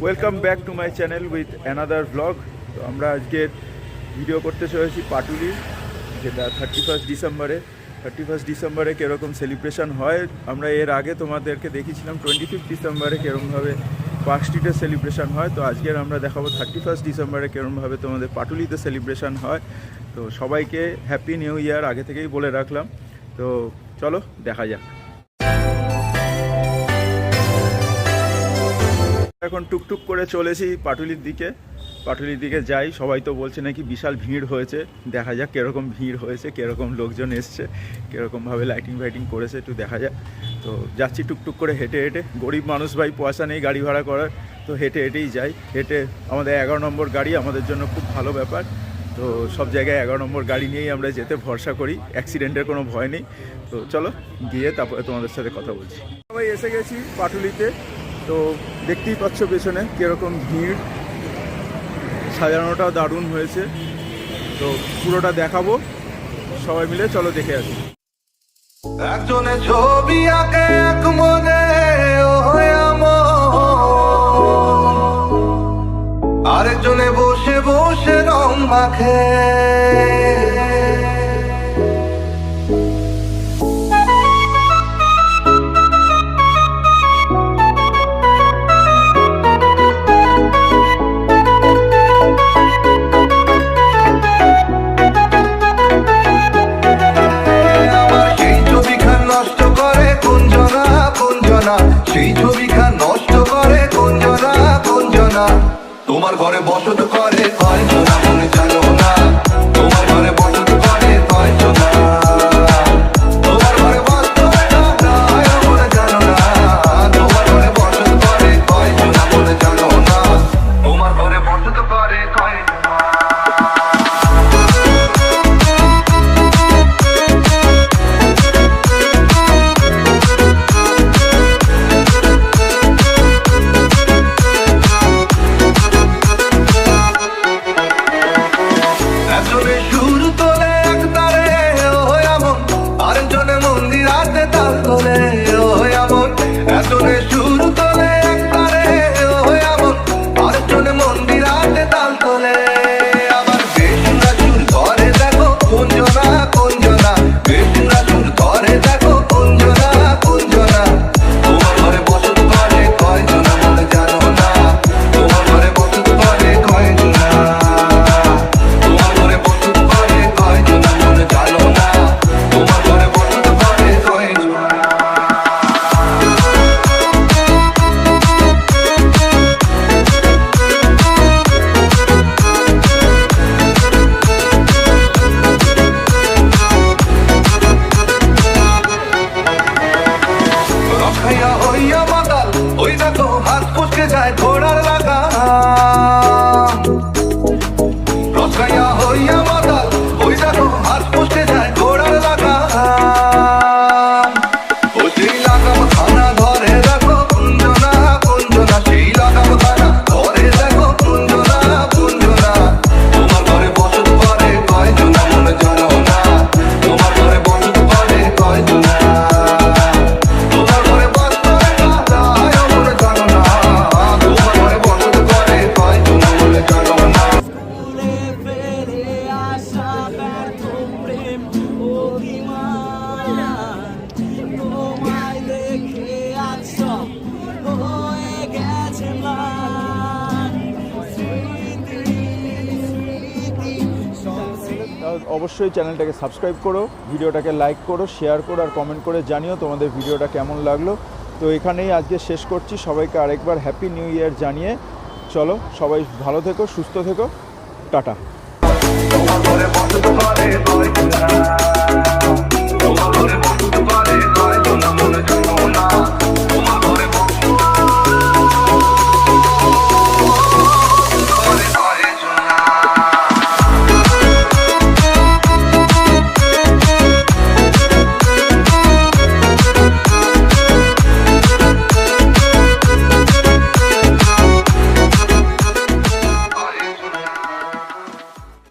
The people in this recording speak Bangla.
Welcome back to my channel with another blog. তো আমরা আজকের ভিডিও করতে চলেছি পাটুলি, যেটা 31 ডিসেম্বরে কীরকম সেলিব্রেশন হয়। আমরা এর আগে তোমাদেরকে দেখিয়েছিলাম 25 ডিসেম্বরে কীরকমভাবে পার্ক স্ট্রিটে সেলিব্রেশন হয়। তো আজকের আমরা দেখাবো 31 ডিসেম্বরে কীরকমভাবে তোমাদের পাটুলিতে সেলিব্রেশন হয়। তো সবাইকে হ্যাপি নিউ ইয়ার আগে থেকেই বলে রাখলাম। তো চলো দেখা যাক। এখন টুকটুক করে চলেছি পাটুলির দিকে যাই। সবাই তো বলছে নাকি বিশাল ভিড় হয়েছে, দেখা যাক কীরকম ভিড় হয়েছে, কীরকম লোকজন এসছে, কীরকমভাবে লাইটিং করেছে, একটু দেখা যাক। তো যাচ্ছি টুকটুক করে হেঁটে গরিব মানুষ ভাই, পয়সা নেই গাড়ি ভাড়া করার, তো হেঁটেই যাই। আমাদের 11 নম্বর গাড়ি, আমাদের জন্য খুব ভালো ব্যাপার। তো সব জায়গায় 11 নম্বর গাড়ি নিয়েই আমরা যেতে ভরসা করি, অ্যাক্সিডেন্টের কোনো ভয় নেই। তো চলো গিয়ে তারপরে তোমাদের সাথে কথা বলছি। সবাই এসে গেছি পাটুলিতে। তো দেখতেই পাচ্ছ পেছনে কীরকম ভিড়, সাজানোটাও দারুণ হয়েছে। তো পুরোটা দেখাবো, সবাই মিলে চলো দেখে আসি। একজনে ছবি আঁকে এক মনে, আরেকজনে বসে বসে রং মাখে। সেই ছবিখান নষ্ট করে কোনজনা, তোমার ঘরে বসত করে কয়জনা, মনে জানো না তোমার ঘরে বসত করে কয়জনা, তোমার ঘরে বসত মনে জানো না, তোমার ঘরে বসত করে কয়জনা, মনে জানো না তোমার ঘরে বসত করে কয়জনা। ঘোড়ার লাগা রসাইয়া হইয়া মাতাল, ওই দেখো হাত পুষতে যায় ঘোড়ার লাগা। ও সেই লাগাম খানা ধরে দেখো কুঞ্জনা, সেই লাগাম খানা ধরে দেখো কুঞ্জনা, তোমার ঘরে বসত করে কয়জনা, মনে জানো না তোমার ঘরে বসত করে কয়জনা, তোমার ঘরে বসত করে মনে জানো না। অবশ্যই চ্যানেলটাকে সাবস্ক্রাইব করো, ভিডিওটাকে লাইক করো, শেয়ার করো আর কমেন্ট করে জানিও তোমাদের ভিডিওটা কেমন লাগলো। তো এখানেই আজকে শেষ করছি। সবাইকে আরেকবার হ্যাপি নিউ ইয়ার জানিয়ে চলো, সবাই ভালো থেকো, সুস্থ থেকো, টাটা।